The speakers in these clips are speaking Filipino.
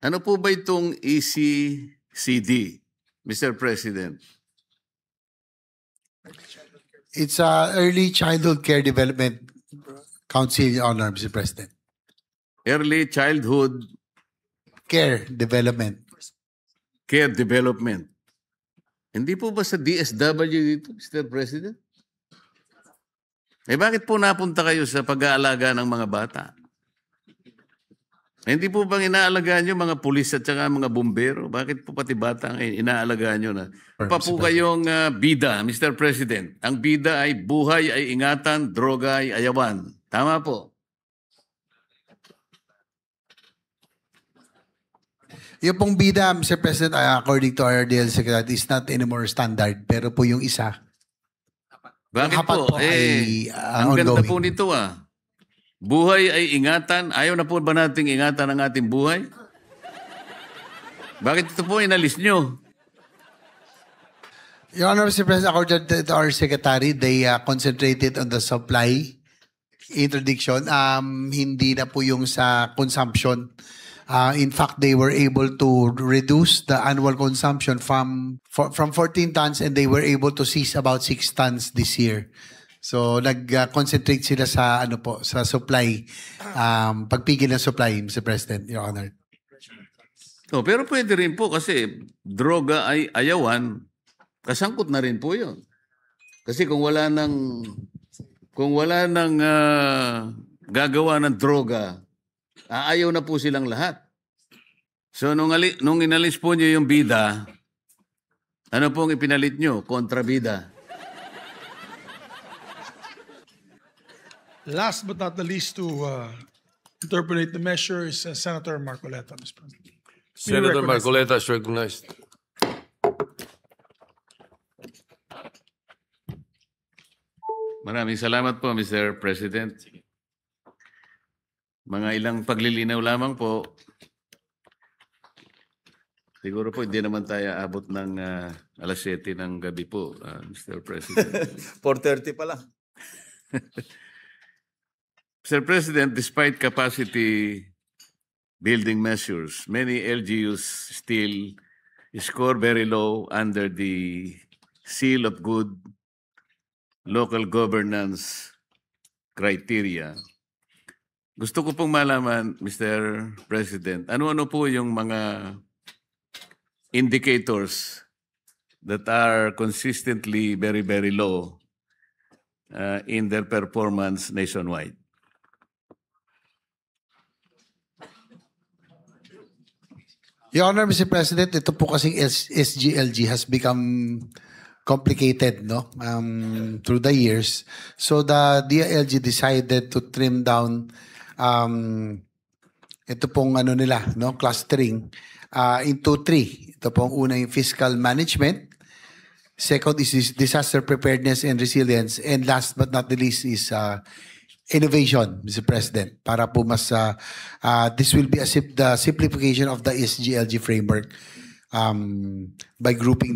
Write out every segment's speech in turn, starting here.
Ano po ba itong ECCD, Mr. President? It's Early Childhood Care Development Council, Your Honor, Mr. President. Early Childhood Care Development. Care Development. Hindi po ba sa DSW dito, Mr. President? Eh bakit po napunta kayo sa pag-aalaga ng mga bata? Hindi po bang inaalagaan nyo mga pulis at saka mga bumbero? Bakit po pati bata ang inaalagaan nyo na? Pa po kayong bida, Mr. President. Ang bida ay buhay ay ingatan, droga ay ayawan. Tama po. Yung pong bida, Mr. President, according to our DL Secretary, is not anymore standard. Pero po yung isa. Bakit po? Ang ganda po nito Buhay ay ingatan. Ayaw na po ba nating ingatan ang ating buhay? Bakit ito po inalis nyo? Your Honor, Mr. President, according to our Secretary, they concentrated on the supply interdiction. Hindi na po yung sa consumption. In fact, they were able to reduce the annual consumption from 14 tons and they were able to seize about 6 tons this year. So nag-concentrate sila sa sa supply, pagpigil ng supply, Mr. President, Your Honor. Pero pwede rin po kasi droga ay ayawan, kasangkot na rin po 'yon. Kasi kung wala nang gagawa ng droga, ayaw na po silang lahat. So nung inalis po niyo yung bida, ano pong ipinalit niyo? Kontrabida. Last but not the least to interpolate the measure is Senator Marcoleta, Mr. President. Senator Marcoleta is recognized. Maraming salamat po, Mr. President. Mga ilang paglilinaw lamang po. Siguro po hindi naman tayo abot ng alas 7 ng gabi po, Mr. President. 4:30 pa lang. Mr. President, despite capacity building measures, many LGUs still score very low under the seal of good local governance criteria. Gusto ko pong malaman, Mr. President, ano-ano po yung mga indicators that are consistently very, very low in their performance nationwide? Your Honor, Mr. President, ito po kasing SGLG has become complicated through the years. So the DILG decided to trim down ito pong clustering into 3. Ito pong una yung fiscal management. Second is disaster preparedness and resilience. And last but not the least is innovation, Mr. President, para po mas this will be the simplification of the SGLG framework by grouping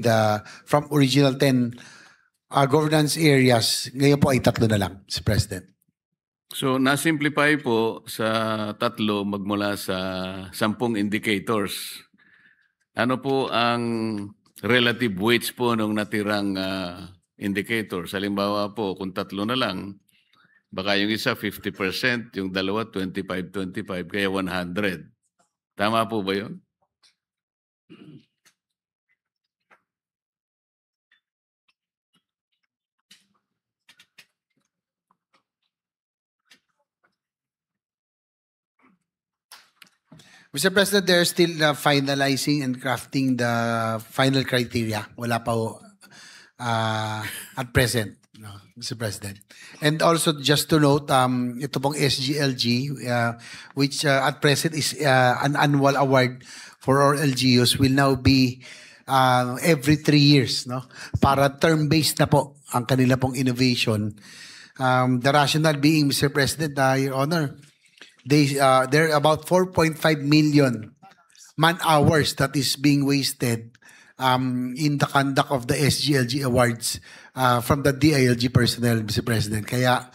from original 10 governance areas, ngayon po ay 3 na lang, Mr. President. So, na-simplify po sa 3 magmula sa 10 indicators. Ano po ang relative weights po ng natirang indicators? Halimbawa po, kung 3 na lang, baka yung isa 50%, yung dalawa 25-25, kaya 100. Tama po ba yun? Mr. President, they're still finalizing and crafting the final criteria. Wala pa ho at present, Mr. President. And also, just to note, ito pong SGLG, which at present is an annual award for our LGUs, will now be every 3 years, para term-based na po ang kanila pong innovation. The rationale being, Mr. President, Your Honor, there are about 4.5 million man-hours that is being wasted in the conduct of the SGLG awards from the DILG personnel, Mr. President. Kaya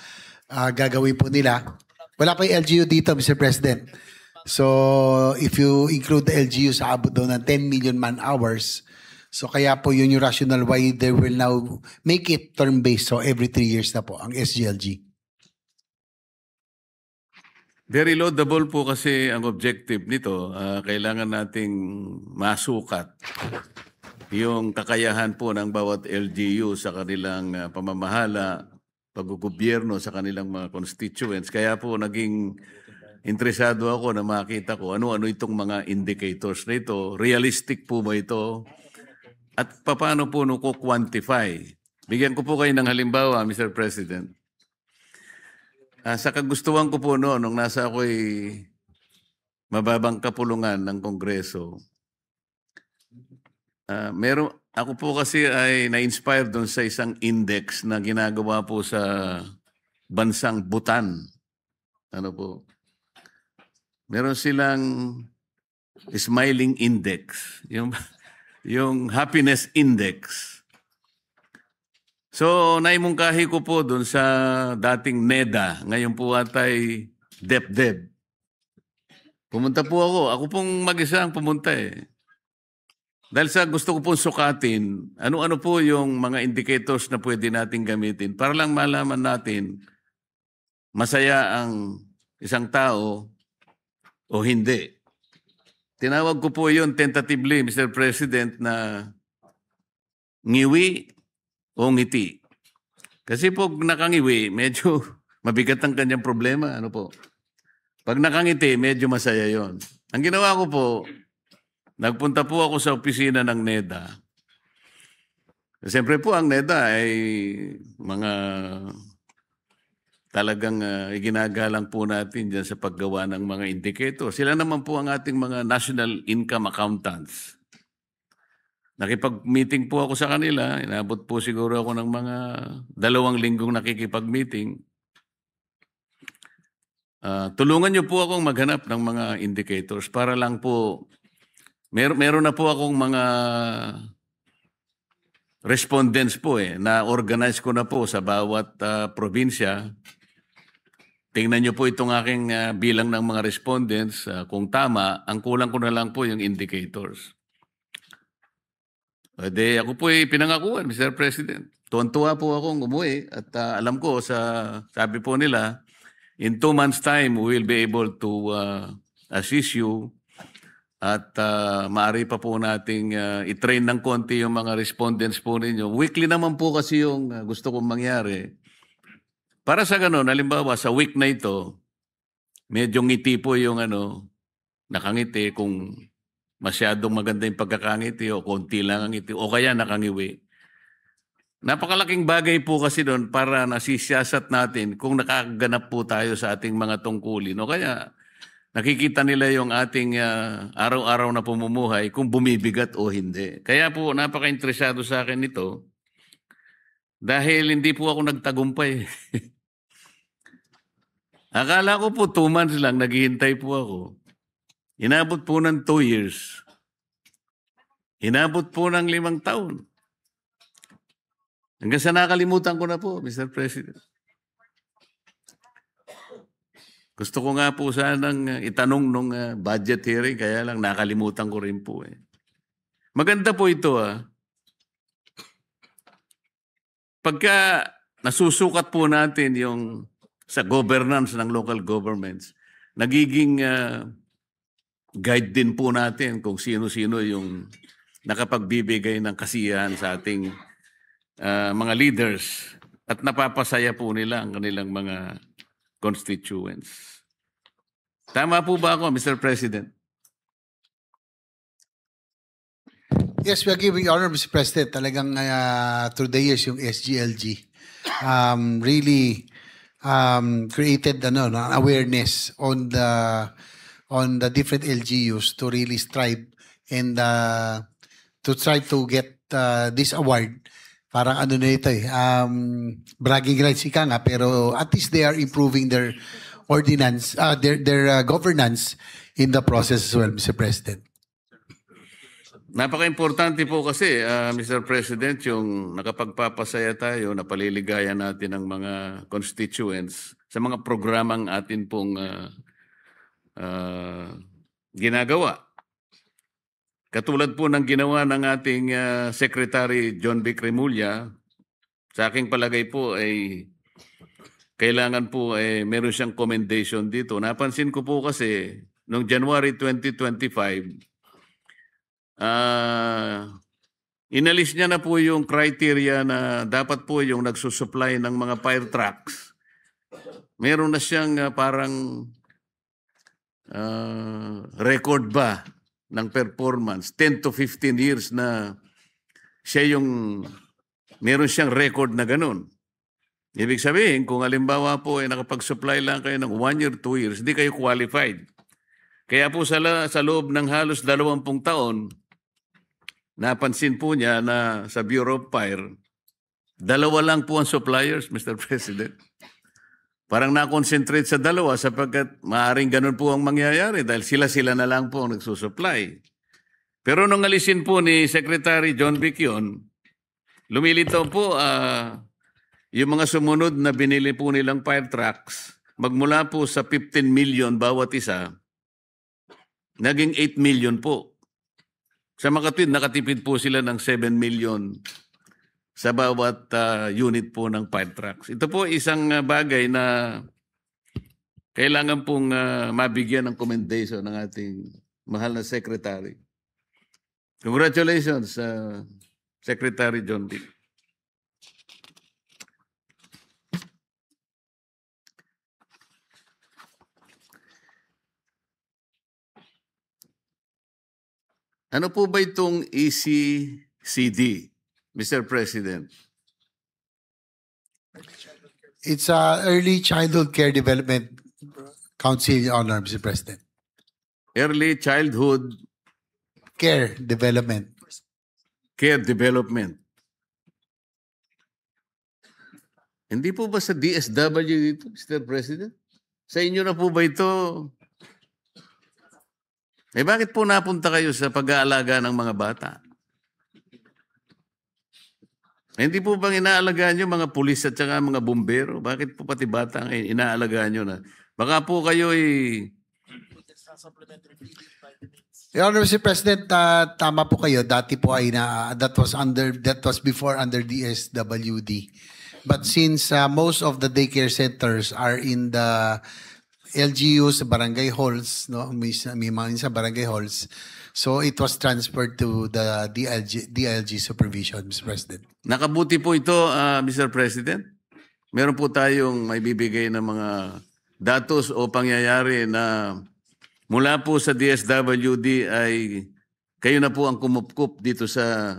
gagawin po nila. Wala pa yung LGU dito, Mr. President. So, if you include the LGUs, aabot daw ng 10 million man-hours. So, kaya po yun yung rational why they will now make it term-based. So, every 3 years na po ang SGLG. Very laudable po kasi ang objective nito. Kailangan nating masukat yung kakayahan po ng bawat LGU sa kanilang pamamahala, paggugobyerno sa kanilang mga constituents. Kaya po naging interesado ako na makita ko ano-ano itong mga indicators na ito. Realistic po ba ito? At paano po ko quantify? Bigyan ko po kayo ng halimbawa, Mr. President. Sa kagustuhan ko po noon, nung nasa ako'y mababang kapulungan ng Kongreso, ako po kasi ay na-inspire doon sa isang index na ginagawa po sa bansang Bhutan. Ano po? Meron silang smiling index, yung happiness index. So, naimungkahi ko po doon sa dating NEDA. Ngayon po atay DepDep. Pumunta po ako. Ako pong mag-isa ang pumunta eh. Dahil sa gusto ko pong sukatin, ano-ano po yung mga indicators na pwede natin gamitin para lang malaman natin masaya ang isang tao o hindi. Tinawag ko po yun tentatively, Mr. President, na ngiwi o ngiti. Kasi po nakangiwi, medyo mabigat ang kanyang problema. Ano po? Pag nakangiti, medyo masaya yon. Ang ginawa ko po, nagpunta po ako sa opisina ng NEDA. Siyempre po ang NEDA ay mga talagang iginagalang po natin dyan sa paggawa ng mga indicator. Sila naman po ang ating mga national income accountants. Nakipag-meeting po ako sa kanila. Inabot po siguro ako ng mga 2 linggong nakikipag-meeting. Tulungan niyo po akong maghanap ng mga indicators para lang po, meron na po akong mga respondents po na organize ko na po sa bawat probinsya. Tingnan niyo po itong aking bilang ng mga respondents. Kung tama, ang kulang ko na lang po yung indicators. Ako po pinangakuan, Mr. President. Tuwan-tuwa po akong umuwi at alam ko, sabi po nila, in 2 months' time, we will be able to assist you at maaari pa po nating i-train ng konti yung mga respondents po ninyo. Weekly naman po kasi yung gusto kong mangyari. Para sa ganun, halimbawa, sa week na ito, medyo ngiti po yung nakangiti kung masyadong maganda yung pagkakangiti o konti lang ang ngiti o kaya nakangiwi. Napakalaking bagay po kasi doon para nasisiyasat natin kung nakaganap po tayo sa ating mga tungkulin o kaya nakikita nila yung ating araw-araw na pumumuhay kung bumibigat o hindi. Kaya po napaka-interesado sa akin nito dahil hindi po ako nagtagumpay. Akala ko po 2 months lang, naghihintay po ako. Inabot po ng 2 years. Inabot po ng 5 taon. Hanggang sa nakalimutan ko na po, Mr. President. Gusto ko nga po sanang itanong nung budget hearing, kaya lang nakalimutan ko rin po Maganda po ito Pagka nasusukat po natin yung sa governance ng local governments, nagiging guide din po natin kung sino-sino yung nakapagbibigay ng kasiyahan sa ating mga leaders at napapasaya po nila ang kanilang mga constituents. Tama po ba ako, Mr. President? Yes, we are giving honor, Mr. President. Talagang through the years, yung SGLG really created awareness on the different LGUs to really strive and to try to get this award. Parang bragging rights ika nga, pero at least they are improving their ordinance, their governance in the process as well, Mr. President. Napaka-importante po kasi, Mr. President, yung nakapagpapasaya tayo, napaliligayan natin ang mga constituents sa mga programang atin pong ginagawa. Katulad po ng ginawa ng ating Secretary John Vic Remulla, sa aking palagay po ay kailangan po meron siyang commendation dito. Napansin ko po kasi noong January 2025, inalis niya na po yung criteria na dapat po yung nagsusupply ng mga fire trucks. Meron na siyang parang record ba ng performance, 10 to 15 years na siya yung meron siyang record na ganun. Ibig sabihin, kung halimbawa po ay nakapag-supply lang kayo ng 1 year, 2 years, hindi kayo qualified. Kaya po sa loob ng halos 20 taon, napansin po niya na sa Bureau of Fire, 2 lang po ang suppliers, Mr. President. Parang na-concentrate sa 2 sapagkat maaaring ganun po ang mangyayari dahil sila na lang po ang nagsusupply. Pero nung alisin po ni Secretary John Vic yun, lumilitaw po yung mga sumunod na binili po nilang fire trucks, magmula po sa 15 million bawat isa, naging 8 million po. Sa Makatwid, nakatipid po sila ng 7 million sa bawat unit po ng fire trucks. Ito po isang bagay na kailangan pong mabigyan ng commendation ng ating mahal na Secretary. Congratulations, Secretary John Vic. Ano po ba itong ECCD, Mr. President? It's Early Childhood Care Development Council, Your Honor, Mr. President. Early Childhood Care Development. Care Development. Hindi po ba sa DSW dito, Mr. President? Sa inyo na po ba ito? Bakit po napunta kayo sa pag-aalaga ng mga bata? Hindi po bang inaalagaan nyo mga pulis at saka mga bumbero? Bakit po pati bata ang inaalagaan nyo na? Baka po kayo Your Honor, Mr. President, tama po kayo. Dati po ay that was before under DSWD. But since most of the daycare centers are in the LGUs, barangay halls, no, may mga sa barangay halls, so it was transferred to the DILG supervision, Mr. President. Nakabuti po ito, Mr. President. Meron po tayong may bibigay ng mga datos o pangyayari na mula po sa DSWD ay kayo na po ang kumupkup dito sa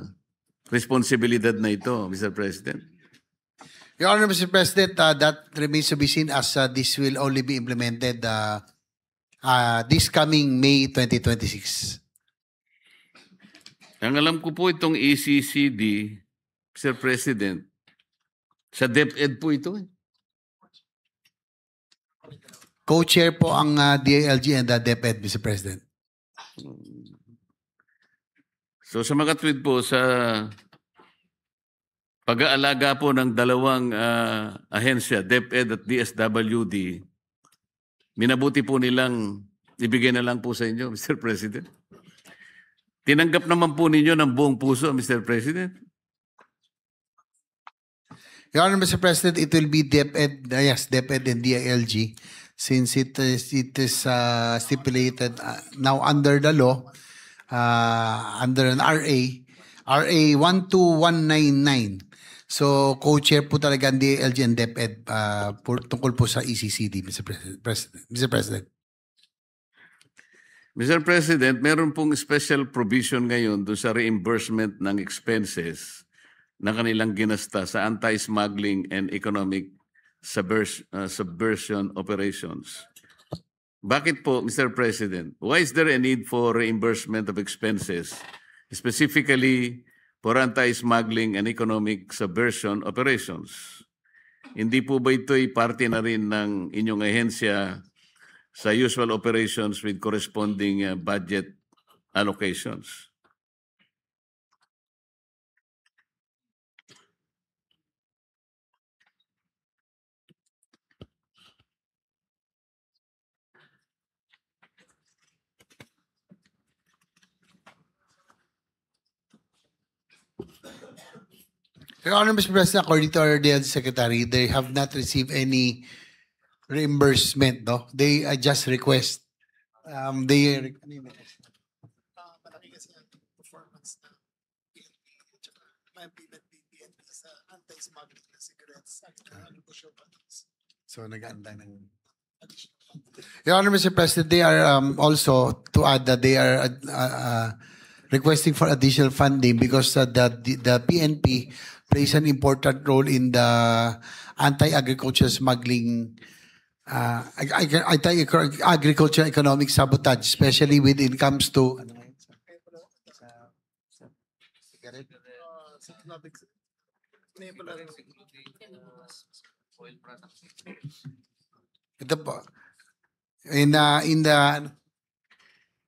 responsibilidad na ito, Mr. President. Your Honor, Mr. President, that remains to be seen as this will only be implemented this coming May 2026. Ang alam ko po itong ECCD, Mr. President, sa DepEd po ito. Co-chair po ang DILG and the DepEd, Mr. President. So sa Makatwid po, sa pag-aalaga po ng 2 ahensya, DepEd at DSWD, minabuti po nilang ibigay na lang po sa inyo, Mr. President. Tinanggap naman po ninyo ng buong puso, Mr. President. Your Honor, Mr. President, it will be DepEd, yes, DepEd and DILG, since it is stipulated now under the law, under an RA 12199. So, co-chair po talaga ang DILG and DepEd tungkol po sa ECCD, Mr. President. Mr. President, meron pong special provision ngayon doon sa reimbursement ng expenses na kanilang ginasta sa anti-smuggling and economic subversion operations. Bakit po, Mr. President? Why is there a need for reimbursement of expenses, specifically for anti-smuggling and economic subversion operations? Hindi po ba ito'y parte na rin ng inyong ahensya sa usual operations with corresponding budget allocations? Your Honor, Mr. President, according to our DL Secretary, they have not received any reimbursement, no? They just request. They malaki kasi ang performance na PNP at saka may implement PNP sa anti-smuggling na cigarettes at agricultural products. so nag-aantay ng Additional funding. Your Honor, Mr. President, they are also to add that they are requesting for additional funding because the PNP plays an important role in the anti-agriculture smuggling, anti-agriculture economic sabotage, especially when it comes to Sa economic, may pala rin ito po in the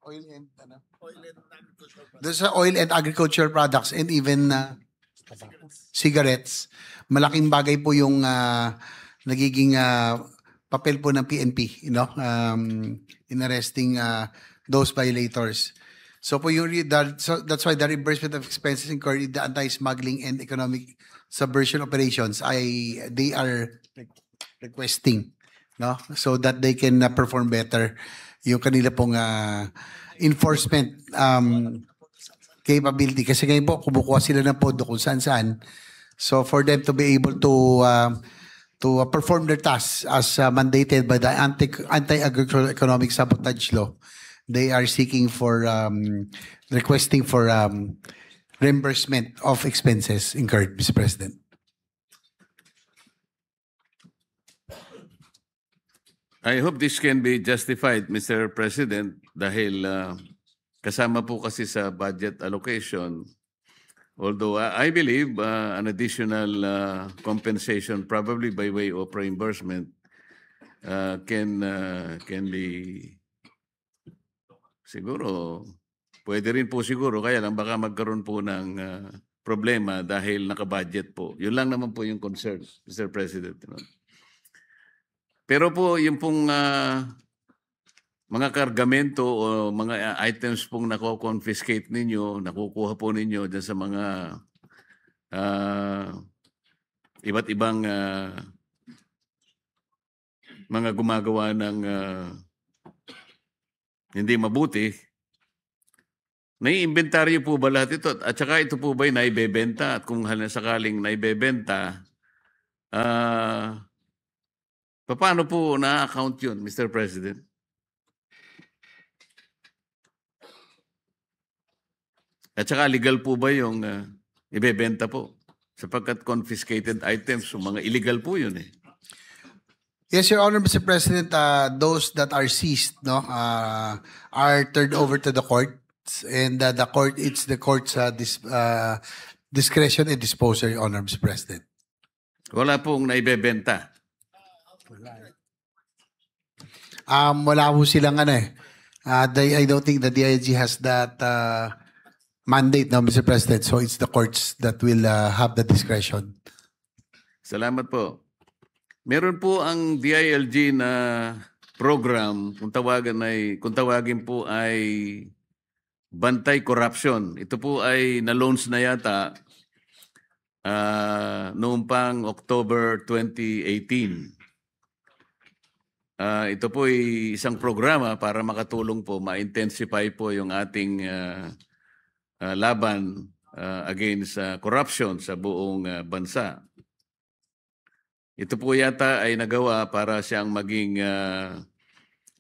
oil and oil and agricultural products. there's oil and agriculture products and even cigarettes. Malaking bagay po yung nagiging papel po ng PNP, in arresting those violators. So po yung so that's why the reimbursement of expenses incurred in the anti-smuggling and economic subversion operations they are requesting, no, so that they can perform better yung kanila pong enforcement capability. Kasi ngayon po, kumukuha sila ng pondo kung saan-saan. So for them to be able to perform their tasks as mandated by the anti-agricultural economic sabotage law, they are seeking for, requesting for reimbursement of expenses incurred, Mr. President. I hope this can be justified, Mr. President, dahil kasama po kasi sa budget allocation. Although I believe an additional compensation, probably by way of reimbursement, can be siguro, pwede rin po siguro, kaya lang baka magkaroon po ng problema dahil nakabudget po. Yun lang naman po yung concern, Mr. President. Pero po, yung pong mga kargamento o mga items pong nako-confiscate ninyo, nakukuha po ninyo dyan sa mga iba't ibang mga gumagawa ng hindi mabuti, nai-inventaryo po ba lahat ito? At saka ito po ba'y naibebenta? At kung sakaling naibebenta, paano po na-account yun, Mr. President? At saka legal po ba yung ibebenta po? Sapagkat confiscated items, so mga illegal po yun eh. Yes, Your Honor, Mr. President, those that are seized, no, are turned over to the courts, and the court, it's the court's discretion and disposal, Your Honor, Mr. President. Wala pong naibebenta. Wala po silang I don't think the DIG has that mandate, no, Mr. President. So it's the courts that will have the discretion. Salamat po. Meron po ang DILG na program, kung tawagin po ay Bantay Corruption. Ito po ay na-launch na yata noong pang October 2018. Ito po ay isang programa para makatulong po, ma-intensify po yung ating laban against corruption sa buong bansa. Ito po yata ay nagawa para siyang maging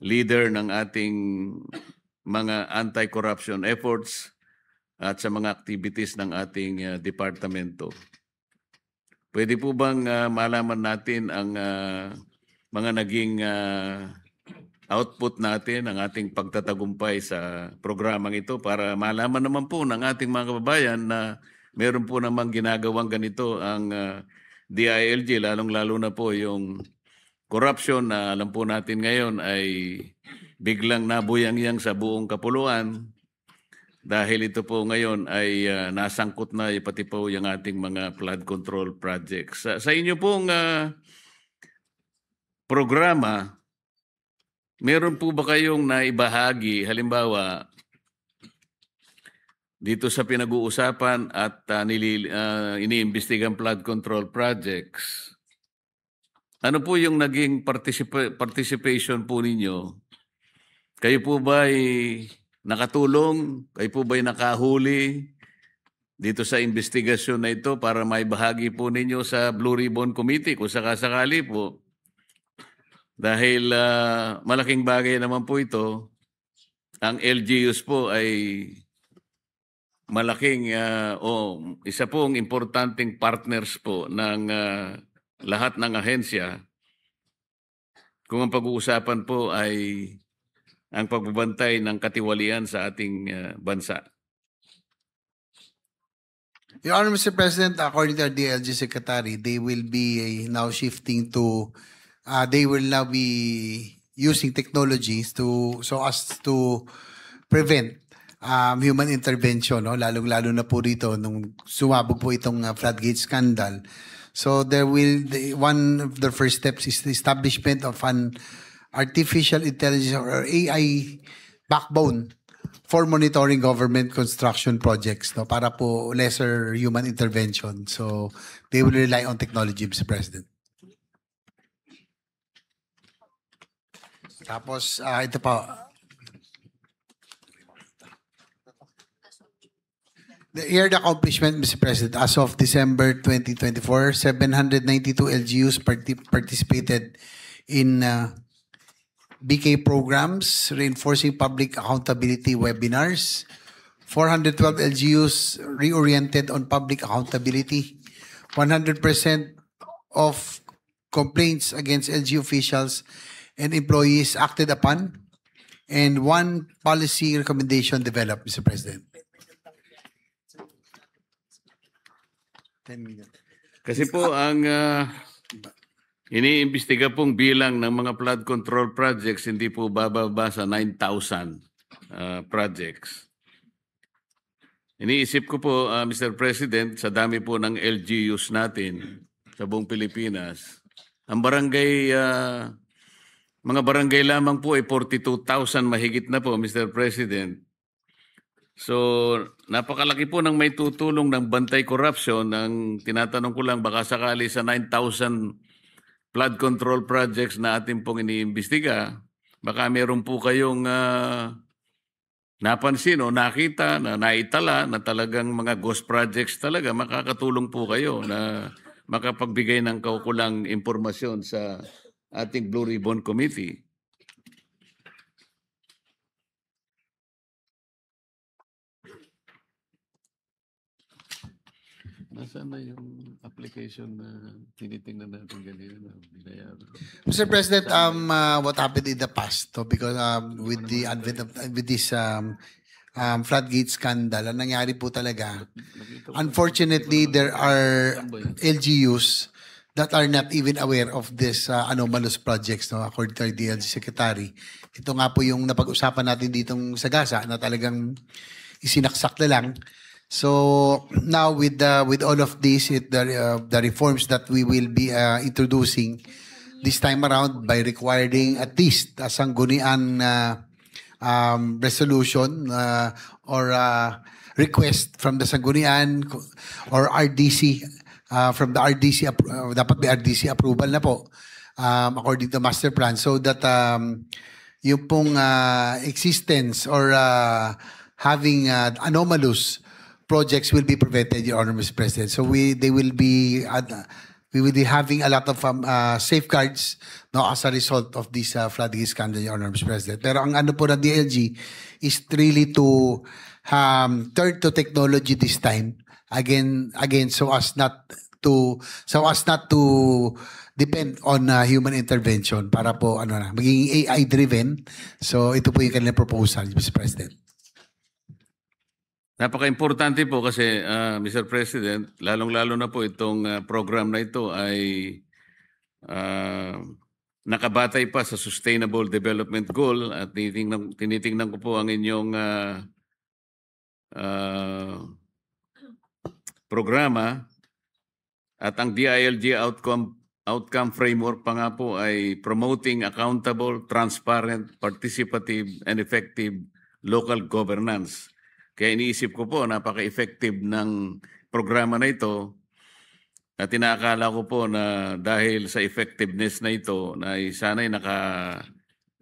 leader ng ating mga anti-corruption efforts at sa mga activities ng ating departamento. Pwede po bang malaman natin ang mga naging output natin, ang ating pagtatagumpay sa programang ito para malaman naman po ng ating mga kababayan na meron po namang ginagawang ganito ang DILG, lalong-lalo na po yung corruption na alam po natin ngayon ay biglang nabuyang-yang sa buong kapuluan dahil ito po ngayon ay nasangkot na pati po yung ating mga flood control projects. Sa inyo pong programa, meron po ba kayong naibahagi, halimbawa, dito sa pinag-uusapan at iniimbestigang flood control projects, ano po yung naging participation po ninyo? Kayo po ba ay nakatulong? Kayo po ba ay nakahuli dito sa investigasyon na ito para may bahagi po ninyo sa Blue Ribbon Committee kung sakasakali po? Dahil malaking bagay naman po ito, ang LGUs po ay malaking isa pong importanteng partners po ng lahat ng ahensya. Kung ang pag-uusapan po ay ang pagbabantay ng katiwalian sa ating bansa. Your Honor, Mr. President, according to our DLG Secretary, they will be now shifting to, they will now be using technologies so as to prevent human intervention, no? Lalong-lalo na po dito nung sumabog po itong floodgate scandal. So one of the first steps is the establishment of an artificial intelligence or AI backbone for monitoring government construction projects, no, para po lesser human intervention. So they will rely on technology, Mr. President. Tapos ito pa. Here the accomplishment, Mr. President, as of December 2024, 792 LGUs participated in BK programs, reinforcing public accountability webinars. 412 LGUs reoriented on public accountability. 100% of complaints against LGU officials and employees acted upon. And one policy recommendation developed, Mr. President. 10 minutes. Kasi po ang iniimbestiga pong bilang ng mga flood control projects hindi po bababa sa 9,000 projects. Iniisip ko po, Mr. President, sa dami po ng LGUs natin sa buong Pilipinas, ang barangay, mga barangay lamang po ay 42,000 mahigit na po, Mr. President. So, napakalaki po ng may tutulong ng bantay corruption. Ang tinatanong ko lang, baka sakali sa 9,000 flood control projects na ating pong iniimbestiga, baka meron po kayong napansin o nakita na naitala na talagang mga ghost projects talaga, makakatulong po kayo na makapagbigay ng kaukulang impormasyon sa ating Blue Ribbon Committee. Nasaan na yung application na tinitingnan natin ganyan? Mr. President, what happened in the past, no? Because with the advent of with this floodgate scandal, ang nangyari po talaga, unfortunately, there are LGUs that are not even aware of this anomalous projects, no? According to the DLG Secretary. Ito nga po yung napag-usapan natin ditong sa Gasa na talagang isinaksak na lang. So now with all of this, the reforms that we will be introducing this time around by requiring at least a sanggunian resolution or request from the sanggunian or RDC from the RDC dapat may RDC approval na po according to master plan, so that yung pong existence or having anomalous projects will be prevented, Your Honor, Mr. President. So we will be having a lot of safeguards, no, as a result of this floodgate scandal, Your Honor, Mr. President. Pero ang ano po ng DLG is really to turn to technology this time again so as not to depend on human intervention para po maging AI driven. So ito po yung kanilang proposal, Mr. President. Napaka-importante po kasi, Mr. President, lalong-lalo na po itong program na ito ay nakabatay pa sa Sustainable Development Goal at tinitingnan ko po ang inyong programa at ang DILG outcome framework pa nga po ay promoting accountable, transparent, participative, and effective local governance Kaya iniisip ko po, napaka-effective ng programa na ito. At inaakala ko po na dahil sa effectiveness na ito, na sana'y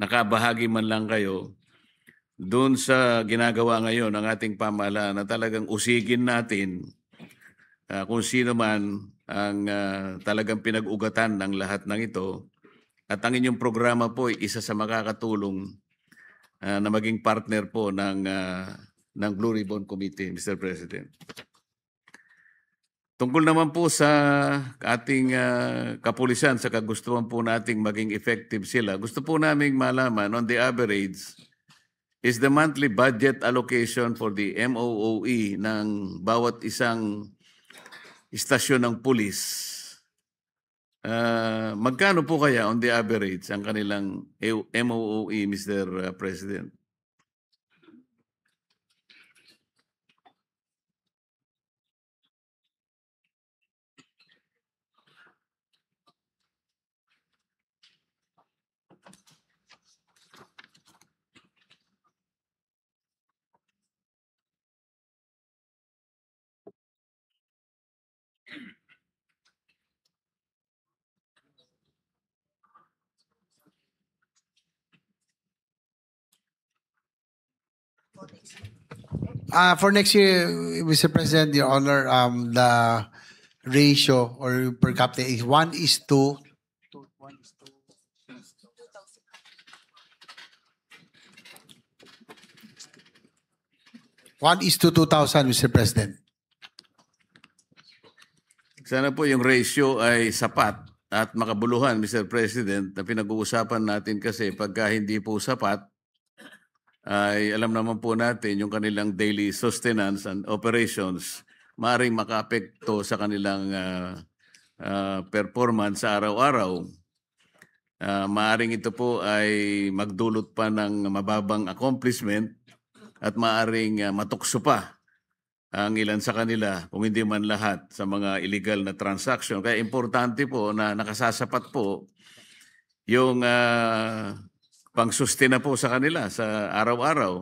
nakabahagi man lang kayo doon sa ginagawa ngayon ng ating pamahalaan na talagang usigin natin kung sino man ang talagang pinag-ugatan ng lahat ng ito. At ang inyong programa po ay isa sa makakatulong na maging partner po ng Blue Ribbon Committee, Mr. President. Tungkol naman po sa ating kapulisan, sa kagustuhan po nating maging effective sila, gusto po naming malaman on the average, is the monthly budget allocation for the MOOE ng bawat isang istasyon ng pulis. Magkano po kaya on the average ang kanilang MOOE, Mr. President? For next year, Mr. President, Your Honor, the ratio or per capita is 1:2. 1:2,000, Mr. President. Sana po yung ratio ay sapat at makabuluhan, Mr. President, na pinag-uusapan natin kasi pagka hindi po sapat, ay alam naman po natin yung kanilang daily sustenance and operations maaaring makaapekto sa kanilang performance sa araw-araw. Maaaring ito po ay magdulot pa ng mababang accomplishment at maaaring matukso pa ang ilan sa kanila, kung hindi man lahat, sa mga illegal na transaction. Kaya importante po na nakasasapat po yung pang-sustain po sa kanila sa araw-araw.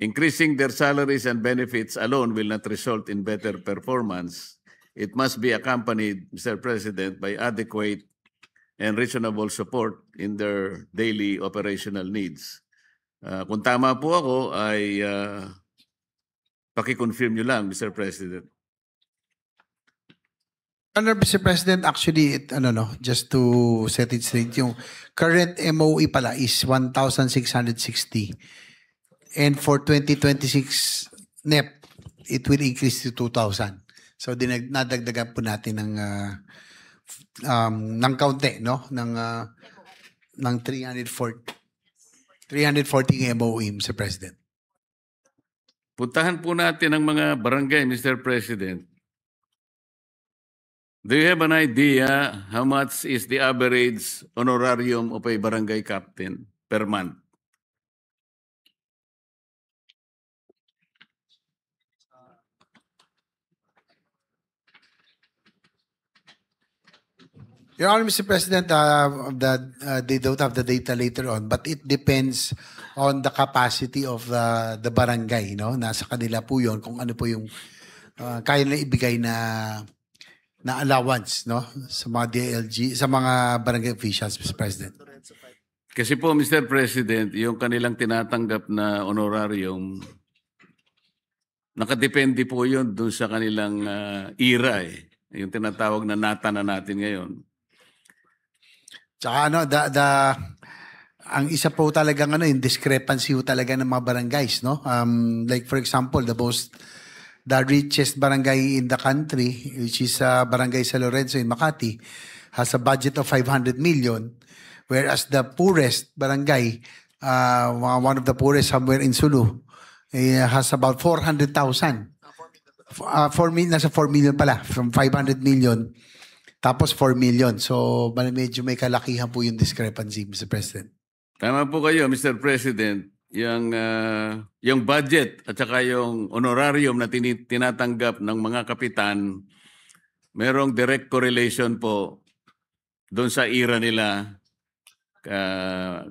Increasing their salaries and benefits alone will not result in better performance. It must be accompanied, Mr. President, by adequate and reasonable support in their daily operational needs. Kung tama po ako, ay paki-confirm nyo lang, Mr. President. Honor, Mr. President, actually, just to set it straight, yung current MOE pala is 1,660. And for 2026 NEP, it will increase to 2,000. So, nadagdagan po natin ng kaunti, no? Ng 340 MOE, Mr. President. Puntahan po natin ang mga barangay, Mr. President. Do you have an idea how much is the average honorarium of a barangay captain per month? Your Honor, Mr. President, they don't have the data later on, but it depends on the capacity of the barangay, no? Nasa kanila po yun kung ano po yung kaya na ibigay na allowance, no? Sa mga DLG, sa mga barangay officials, Mr. President. Kasi po, Mr. President, yung kanilang tinatanggap na honorarium, nakadepende po yun dun sa kanilang era eh. Yung tinatawag na nata na natin ngayon. Tsaka ang isa po talagang yung discrepancy po talaga ng mga barangays, no? Like for example, the richest barangay in the country, which is Barangay San Lorenzo in Makati, has a budget of 500 million, whereas the poorest barangay, one of the poorest somewhere in Sulu, has about 400,000. 4 million, nasa 4 million pala, from 500 million. Tapos 4 million. So, medyo may kalakihan po yung discrepancy, Mr. President. Tama po kayo, Mr. President. Yung budget at saka yung honorarium na tinatanggap ng mga kapitan, merong direct correlation po doon sa era nila.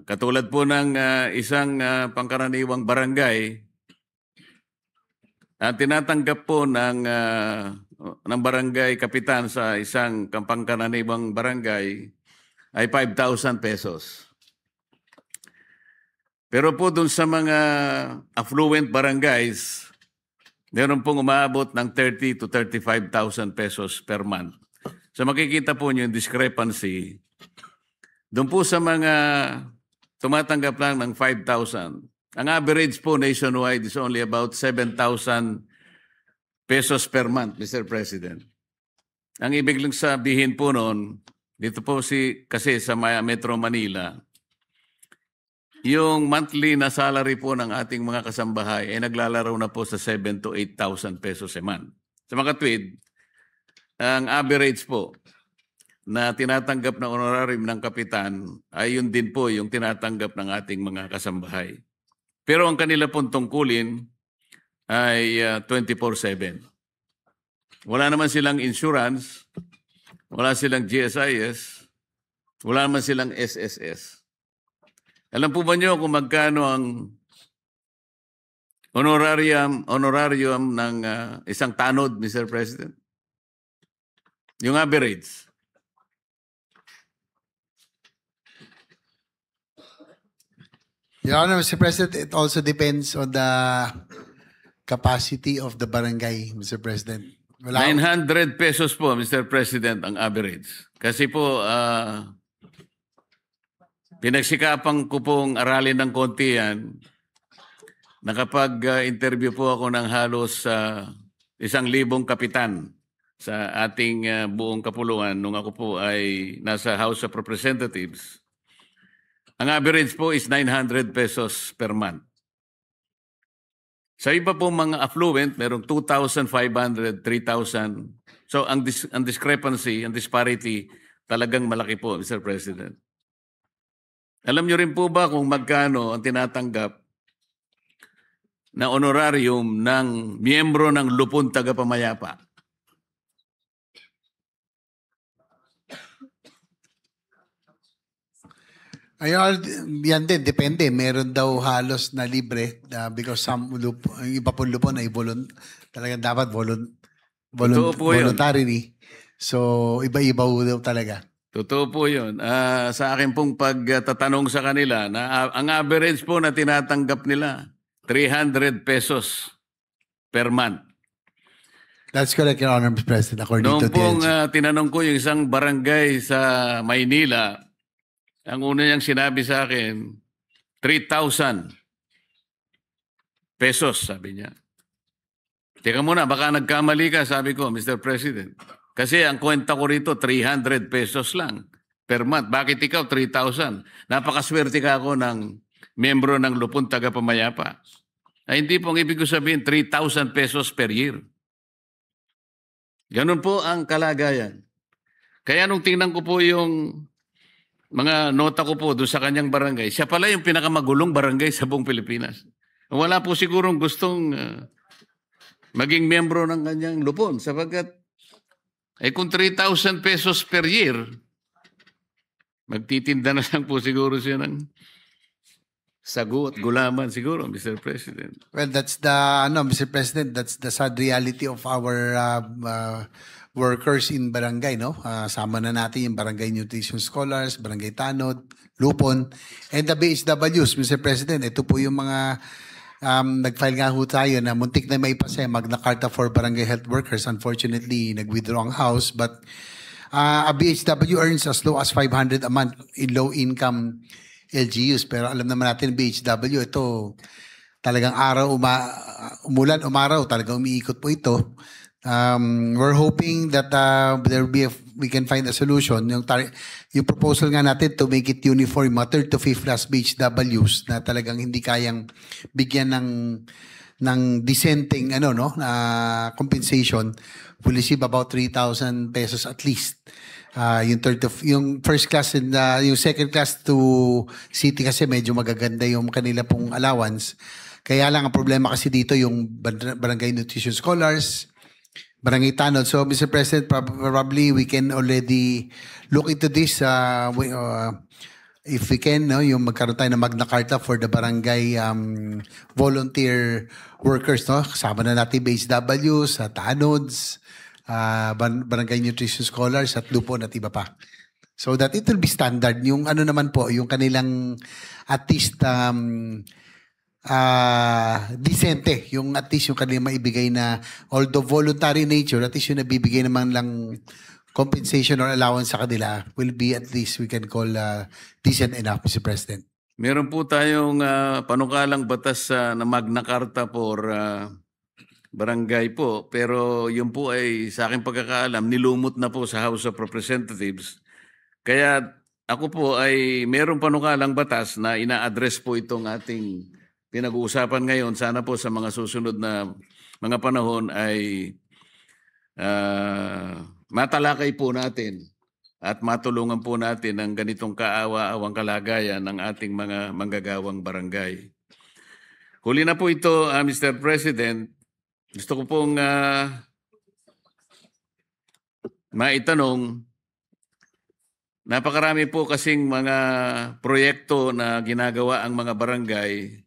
Katulad po ng isang pangkaraniwang barangay, ang tinatanggap po ng barangay kapitan sa isang pangkaraniwang barangay ay 5,000 pesos. Pero po dun sa mga affluent barangays, meron pong umaabot ng 30 to 35,000 pesos per month. So makikita po niyo yung discrepancy. Doon po sa mga tumatanggap lang ng 5,000, ang average po nationwide is only about 7,000 pesos per month, Mr. President. Ang ibig lang sabihin po noon, dito po kasi sa Metro Manila, yung monthly na salary po ng ating mga kasambahay ay naglalaro na po sa 7,000 to 8,000 pesos a month. Sa mga tweed, ang average po na tinatanggap na honorarium ng kapitan ay yun din po yung tinatanggap ng ating mga kasambahay. Pero ang kanila pong tungkulin ay 24/7. Wala naman silang insurance, wala silang GSIS, wala naman silang SSS. Alam po ba niyo kung magkano ang honorarium ng isang tanod, Mr. President? Yung average. Your Honor, Mr. President, it also depends on the capacity of the barangay, Mr. President. 900 pesos po, Mr. President, ang average. Kasi po, pinagsikapan ko pong aralin ng konti yan. Nakapag-interview po ako ng halos 1,000 kapitan sa ating buong kapuluan nung ako po ay nasa House of Representatives. Ang average po is 900 pesos per month. Sa iba po mga affluent, merong 2,500, 3,000. So ang discrepancy, ang disparity, talagang malaki po, Mr. President. Alam niyo rin po ba kung magkano ang tinatanggap na honorarium ng miyembro ng Lupon Tagapamayapa? Ayun, yan din, depende. Meron daw halos na libre because some yung iba pong lupon ay talaga dapat Totoo po yun. voluntarily. So, iba-iba daw talaga. Totoo po yun. Sa akin pong pagtatanong sa kanila, ang average po na tinatanggap nila, 300 pesos per month. That's correct, Your Honor, Mr. President, according Noong to pong DNG. tinanong ko yung isang barangay sa Maynila, ang una niyang sinabi sa akin, 3,000 pesos, sabi niya. Teka muna, baka nagkamali ka, sabi ko, Mr. President. Kasi ang kwenta ko rito, 300 pesos lang per month. Bakit ikaw, 3,000? Napakaswerte ka ako ng membro ng Lupon Tagapamayapa. Ay hindi pong ibig ko sabihin, 3,000 pesos per year. Ganun po ang kalagayan. Kaya nung tingnan ko po yung mga nota ko po doon sa kanyang barangay, siya pala yung pinakamagulong barangay sa buong Pilipinas. Wala po sigurong gustong maging membro ng kanyang lupon sapagkat kung 3,000 pesos per year, magtitinda na lang po siguro siya ng sago at gulaman siguro, Mr. President. Well, that's Mr. President, that's the sad reality of our workers in barangay, no? Sama na natin yung barangay nutrition scholars, barangay tanod, lupon, and the BHWs, Mr. President. Ito po yung mga nag-file nga ho tayo na muntik na may ipasa Magna Carta for Barangay Health Workers. Unfortunately, nag-withdraw ang House, but a BHW earns as low as 500 a month in low-income LGUs. Pero alam naman natin, BHW, ito talagang umulan, umaraw, talagang umiikot po ito. We're hoping that we can find a solution. Yung proposal nga natin to make it uniform, mga 3rd to 5th class BHWs na talagang hindi kayang bigyan ng dissenting na compensation will receive about 3,000 pesos at least. Yung first class and yung second class to city kasi medyo magaganda yung kanila pong allowance. Kaya lang ang problema kasi dito yung barangay nutrition scholars, barangay tanod. So, Mr. President, probably we can already look into this if we can, no, yung magkaroon tayo ng Magna Carta for the barangay volunteer workers, no? Kasama na natin base Ws, at ANODS, barangay nutrition scholars at lupon at iba pa. So that it will be standard. Yung ano naman po, yung kanilang at least decente. Yung at least yung kanilang maibigay na, although voluntary nature, at least yung nabibigay naman lang compensation or allowance sa kanila will be at least we can call decent enough, Mr. President. Meron po tayong panukalang batas na Magna Carta for barangay po, pero yun po ay sa aking pagkakaalam nilumot na po sa House of Representatives. Kaya ako po ay meron panukalang batas na ina-address po itong ating pinag-uusapan ngayon. Sana po sa mga susunod na mga panahon ay matalakay po natin at matulungan po natin ang ganitong kaawa-awang kalagayan ng ating mga manggagawang barangay. Huli na po ito, Mr. President. Gusto ko pong maitanong, napakarami po kasing mga proyekto na ginagawa ang mga barangay.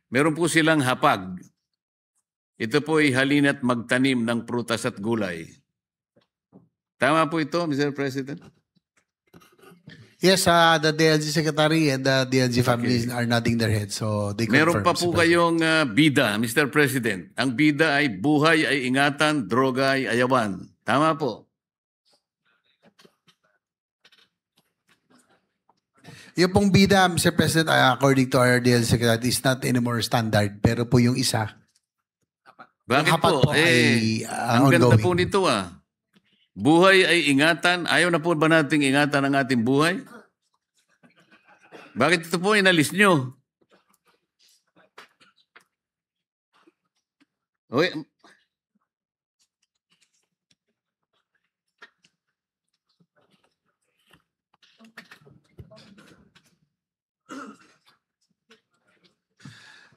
Meron po silang hapag. Ito po ay halina't magtanim ng prutas at gulay. Tama po ito, Mr. President? Yes, the DLG Secretary and the DLG families are nodding their heads. So they Meron confirm, pa po Mr. President. kayong bida, Mr. President. Ang bida ay buhay ay ingatan, droga ay ayawan. Tama po. Yung pong bida, Mr. President, according to our DLG Secretary, is not anymore standard. Pero po yung isa, Bakit hapag po? po ay, Ang ganda ongoing. po nito Buhay ay ingatan. Ayaw na po ba nating ingatan ang ating buhay? Bakit ito po inalis nyo? Okay.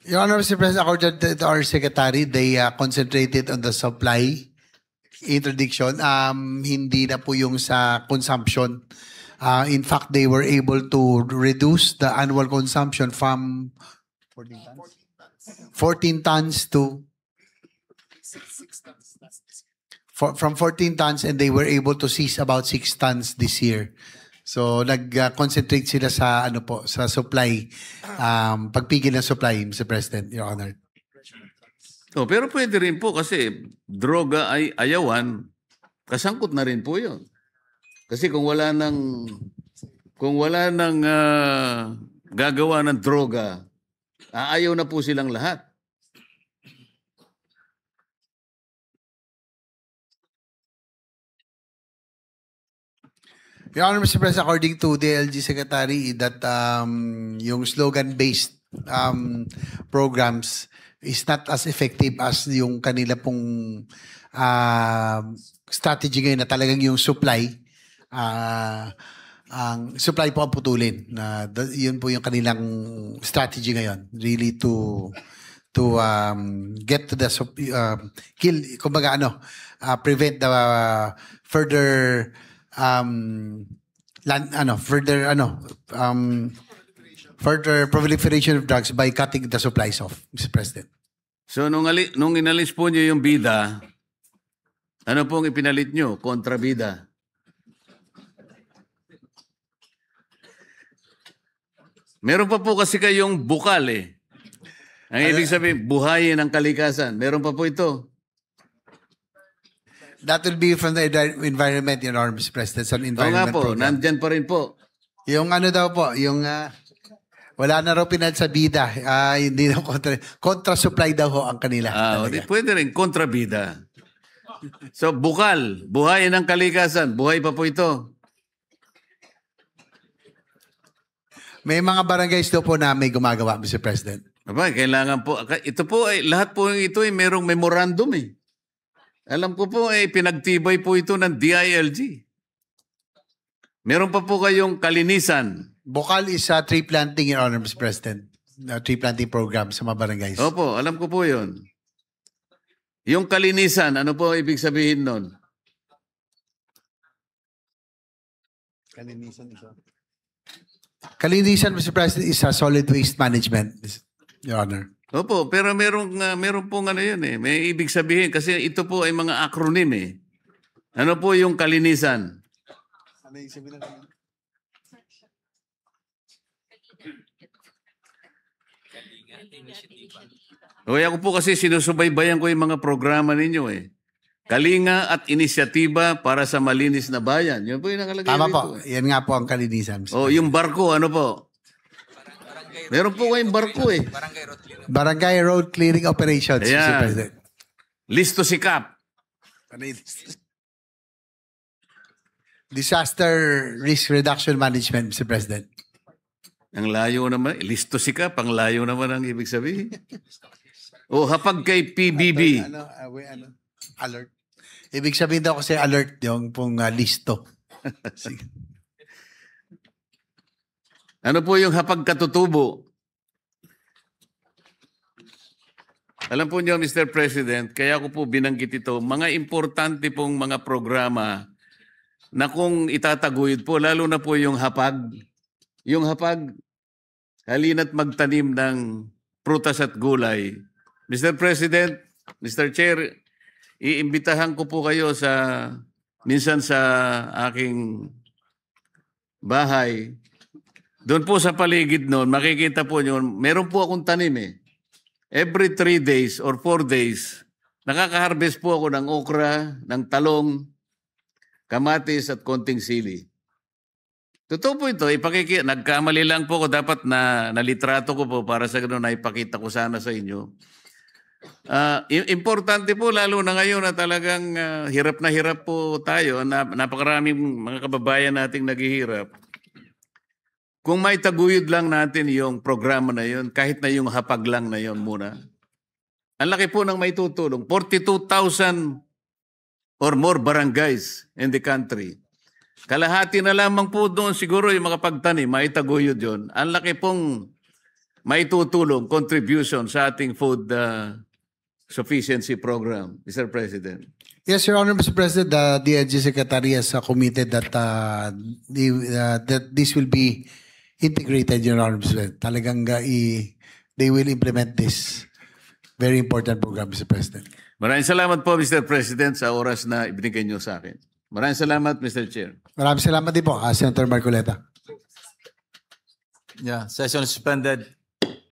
Your Honor, Mr. President, according to our Secretary, they concentrated on the supply interdiction, hindi na po yung sa consumption. In fact, they were able to reduce the annual consumption from 14 tons to from 14 tons, and they were able to seize about 6 tons this year. So nag-concentrate sila sa ano po, sa supply, pagpigil ng supply, Mr. President, Your Honor. Pero pwede rin po kasi droga ay ayawan, kasangkot na rin po yun. Kasi kung wala nang gagawa ng droga, aayaw na po silang lahat. Your Honor, Mr. President, according to the LG Secretary, that yung slogan-based programs is not as effective as yung kanila pong strategy ngayon na talagang yung supply, ang supply po ang putulin. Yun po yung kanilang strategy ngayon, really to get to the kill, kumbaga prevent the further further proliferation of drugs by cutting the supplies off, Mr. President. So nung inalis po niyo yung bida, ano pong ipinalit niyo? Kontrabida. Meron pa po kasi kayong bukal Ang ibig sabihin, buhayin ang kalikasan. Meron pa po ito. That will be from the environment, Your Honor, Mr. President. Sa Oo nga environment po, program. nandyan pa rin po. Yung daw po, yung wala na raw pinal sa bida. Hindi na contra supply daw ho ang kanila. Pwede rin, kontrabida. So, bukal, buhayin ang kalikasan. Buhay pa po ito. May mga barangays daw po na may gumagawa, Mr. President. Aba, kailangan po. Ito po, lahat po ito merong memorandum Alam ko po, pinagtibay po ito ng DILG. Meron pa po kayong kalinisan. Bukal is tree planting, Your Honor, Mr. President. Tree planting program sa mga barangays. Opo, alam ko po yun. Yung kalinisan, ano po ibig sabihin nun? Kalinisan isa. Kalinisan, Mr. President, is a solid waste management, Your Honor. Opo, pero meron pong ano yun eh. May ibig sabihin kasi ito po ay mga acronym eh. Ano po yung kalinisan? Ano yung sabihin ng O ako po kasi sinusubaybayan ko yung mga programa ninyo eh. Kalinga at inisyatiba para sa malinis na bayan. Yun po yung nakalagay Tama dito. po. Yan nga po ang kalinisan. Mr. O yung barko, ano po? Meron po kayong barko eh. Barangay Road Clearing Operations, Mr. Ayan. President. Listo sikap. Disaster Risk Reduction Management, Mr. President. Ang layo naman. Listo sikap. Ang layo naman ang ibig sabihin. O hapag kay PBB. Alert. Ibig sabihin daw kasi alert yung pong listo. Sige. Ano po yung hapag katutubo? Alam po niyo, Mr. President, kaya ko po binanggit ito, mga importante pong mga programa na kung itataguyod po, lalo na po yung hapag, halina't magtanim ng prutas at gulay. Mr. President, Mr. Chair, iimbitahan ko po kayo minsan sa aking bahay. Doon po sa paligid noon, makikita po nyo, meron po akong tanim eh. Every 3 days or 4 days, nakaka-harvest po ako ng okra, ng talong, kamatis at konting sili. Totoo po ito, nagkamali lang po ako, dapat na nalitrato ko po para sa ganoon na ipakita ko sana sa inyo. Importante po lalo na ngayon na talagang hirap na hirap po tayo, napakaraming mga kababayan nating naghihirap. Kung may taguyod lang natin yung programa na yun, kahit na yung hapag lang na yun muna, ang laki po ng may tutulong. 42,000 or more barangays in the country. Kalahati na lamang po doon siguro yung mga pagtanim, may taguyod yun. Ang laki pong may tutulong, contribution sa ating food sufficiency program, Mr. President. Yes, Your Honor, Mr. President, the DNG Secretary has committed that that this will be integrated, Your Honor, Mr. President. Talagang they will implement this very important program, Mr. President. Maraming salamat po, Mr. President, sa oras na ibinigay niyo sa akin. Maraming salamat, Mr. Chair. Maraming salamat din po, Senator Marcoleta. Yeah, session suspended.